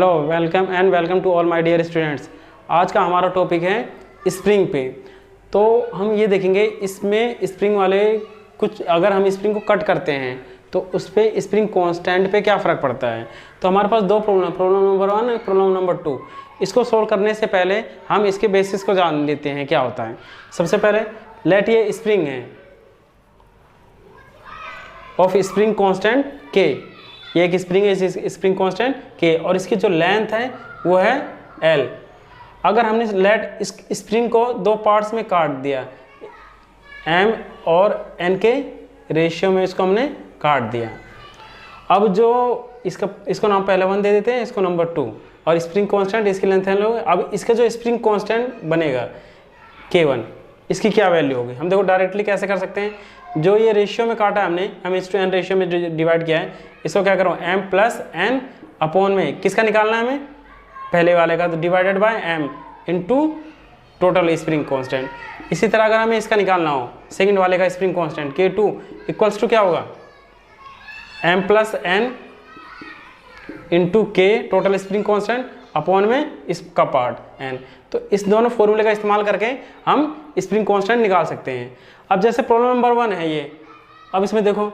Hello welcome to all my dear students. आज का हमारा टॉपिक है स्प्रिंग पे। तो हम ये देखेंगे इसमें स्प्रिंग वाले कुछ, अगर हम स्प्रिंग को कट करते हैं तो उस पर स्प्रिंग कांस्टेंट पे क्या फ़र्क पड़ता है। तो हमारे पास दो प्रॉब्लम, प्रॉब्लम नंबर 1 और प्रॉब्लम नंबर 2। इसको सोल्व करने से पहले हम इसके बेसिस को जान लेते हैं क्या होता है। सबसे पहले लेट ये स्प्रिंग है ऑफ स्प्रिंग कांस्टेंट के, ये एक स्प्रिंग है, स्प्रिंग कांस्टेंट के, और इसकी जो लेंथ है वो है L। अगर हमने लेट इस स्प्रिंग को दो पार्ट्स में काट दिया, M और N के रेशियो में इसको हमने काट दिया। अब जो इसको नाम पहले 1 दे देते हैं, इसको नंबर 2, और स्प्रिंग कांस्टेंट इसकी लेंथ है लोग। अब इसका जो स्प्रिंग कांस्टेंट बनेगा K1, इसकी क्या वैल्यू होगी हम देखो डायरेक्टली कैसे कर सकते हैं। जो ये रेशियो में काटा है हमने, हम इस टू एन रेशियो में जो डिवाइड किया है, इसको क्या करो m प्लस n अपॉन में किसका निकालना है हमें, पहले वाले का, तो divided by m into total spring constant. इसी तरह अगर हमें इसका निकालना हो सेकंड वाले का spring constant K2 equals to क्या होगा m plus n into k total spring constant upon में इसका पार्ट n। तो इस दोनों फॉर्मूले का इस्तेमाल करके हम स्प्रिंग कांस्टेंट निकाल सकते हैं। अब जैसे प्रॉब्लम नंबर 1 है ये, अब इसमें देखो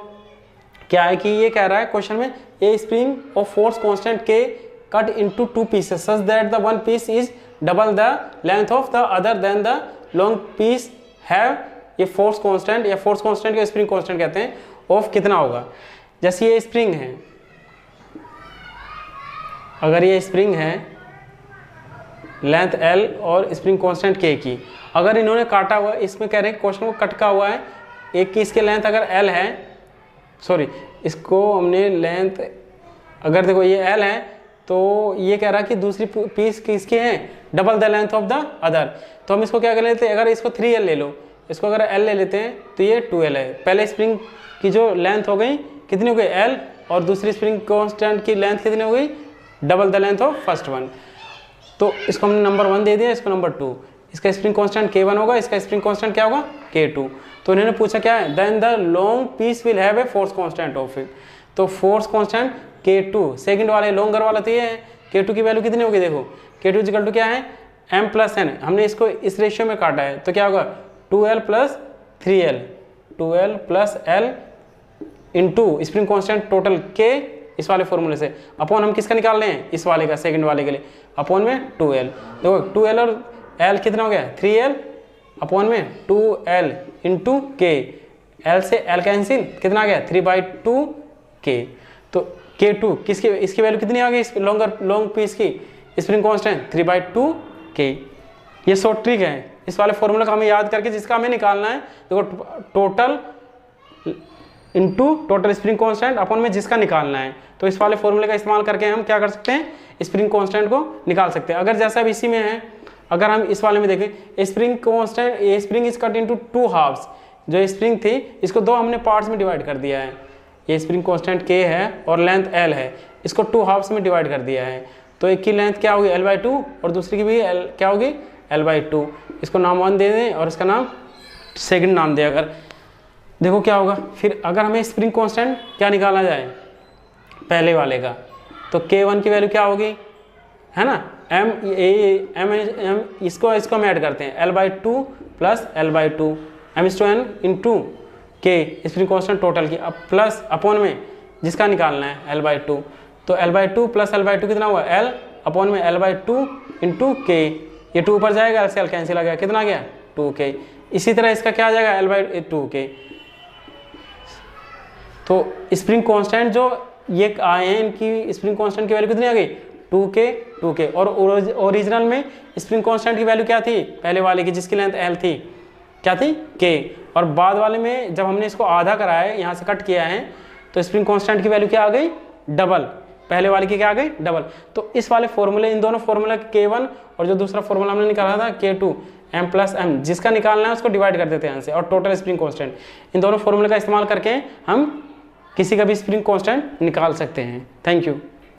क्या है कि ये कह रहा है क्वेश्चन में, a spring of force constant के cut into 2 pieces such that the one piece is double the length of the other then the long piece have ये फोर्स कांस्टेंट, या फोर्स कांस्टेंट को स्प्रिंग कांस्टेंट कहते हैं, of कितना होगा। जैसे ये स्प्रिंग है, अगर ये स्प्रिंग है लेंथ L और स्प्रिंग कांस्टेंट K की, अगर इन्होंने काटा हुआ, इसमें कह रहे हैं क्वेश्चन को कटका हुआ है, एक की इसकी लेंथ अगर L है, सॉरी इसको हमने लेंथ, अगर देखो ये L है तो ये कह रहा है कि दूसरी पीस किसकी है, double the length of the other. तो हम इसको क्या कर लेते हैं, अगर इसको 3L ले लो, इसको अगर L ले लेते हैं तो ये 2L है। पहले स्प्रिंग की जो लेंथ हो गई कितनी हो गई L, और दूसरी स्प्रिंग कांस्टेंट की लेंथ कितनी हो गई, double the length of first one. तो इसको हमने नंबर 1 दे दिया, इसको नंबर 2। इसका स्प्रिंग कांस्टेंट K1 होगा, इसका स्प्रिंग कांस्टेंट क्या होगा K2। तो इन्होंने पूछा क्या है, then the long piece will have a force constant of it. तो फोर्स कांस्टेंट K2 सेकंड वाले लॉन्गर वाला तो ये है, K2 की वैल्यू कितनी होगी, देखो K2 इक्वल टू क्या है m प्लस n, हमने इसको इस रेशियो में काटा है, तो क्या होगा 2L plus 3L, 2L plus L into spring constant total K इस वाले फॉर्मूले से, अपॉन हम किसका निकाल रहे हैं, इस वाले का, सेकंड वाले के लिए, अपॉन में 2L। देखो 2L और L कितना हो गया 3L, अपॉन में 2L इंटू K, L से L कैंसिल, कितना आ गया 3/2 K। तो K2 किसकी, इसकी वैल्यू कितनी आ गई, इस लॉन्ग पीस की स्प्रिंग कांस्टेंट 3/2 K। ये शॉर्ट ट्रिक है, इस वाले फॉर्मूला का हमें याद करके जिसका हमें निकालना है, देखो total into total spring constant upon में जिसका निकालना है। तो इस वाले फॉर्मूले का इस्तेमाल करके हम क्या कर सकते हैं, स्प्रिंग कांस्टेंट को निकाल सकते हैं। अगर जैसा अब इसी में है, अगर हम इस वाले में देखें, स्प्रिंग कांस्टेंट, ये spring is cut into 2 halfs. जो स्प्रिंग थी इसको दो हमने पार्ट्स में डिवाइड कर दिया है, ये स्प्रिंग कांस्टेंट K है और लेंथ L है, इसको 2 हाफ्स में डिवाइड कर दिया है। तो एक की लेंथ क्या होगी L/2 और दूसरी की भी क्या होगी L/2। इसको नाम 1 दे दें और इसका नाम सेकंड नाम दे। अगर देखो क्या होगा फिर, अगर हमें स्प्रिंग कांस्टेंट क्या निकालना जाए पहले वाले का, तो K1 की वैल्यू क्या होगी, है ना, m इसको हम ऐड करते हैं L/2 plus L/2 m/n into K spring constant total की, अब प्लस अपॉन में जिसका निकालना है L/2। तो L/2 प्लस L/2 कितना हुआ L, अपॉन में L/2 इंटू K, ये 2 ऊपर जाएगा, L से L कैंसिल आ गया, कितना आ गया 2K। इसी तरह इसका क्या आ जाएगा L/2K। तो स्प्रिंग कांस्टेंट जो ये आए हैं, इनकी स्प्रिंग कांस्टेंट की वैल्यू कितनी आ गई 2K। और ओरिजिनल में स्प्रिंग कांस्टेंट की वैल्यू क्या थी, पहले वाले की जिसकी लेंथ L थी, क्या थी K, और बाद वाले में जब हमने इसको आधा करा है, यहाँ से कट किया है, तो स्प्रिंग कांस्टेंट की वैल्यू क्या आ गई डबल, पहले वाले की क्या आ गई डबल। तो इस वाले फॉर्मूले, इन दोनों फॉर्मूला K1 और जो दूसरा फॉर्मूला हमने निकाला था K2 m प्लस m, जिसका निकालना है उसको डिवाइड कर देते हैं यहाँ से, और टोटल स्प्रिंग कांस्टेंट, इन दोनों फॉर्मूले का इस्तेमाल करके हम किसी का भी स्प्रिंग कांस्टेंट निकाल सकते हैं। Thank you.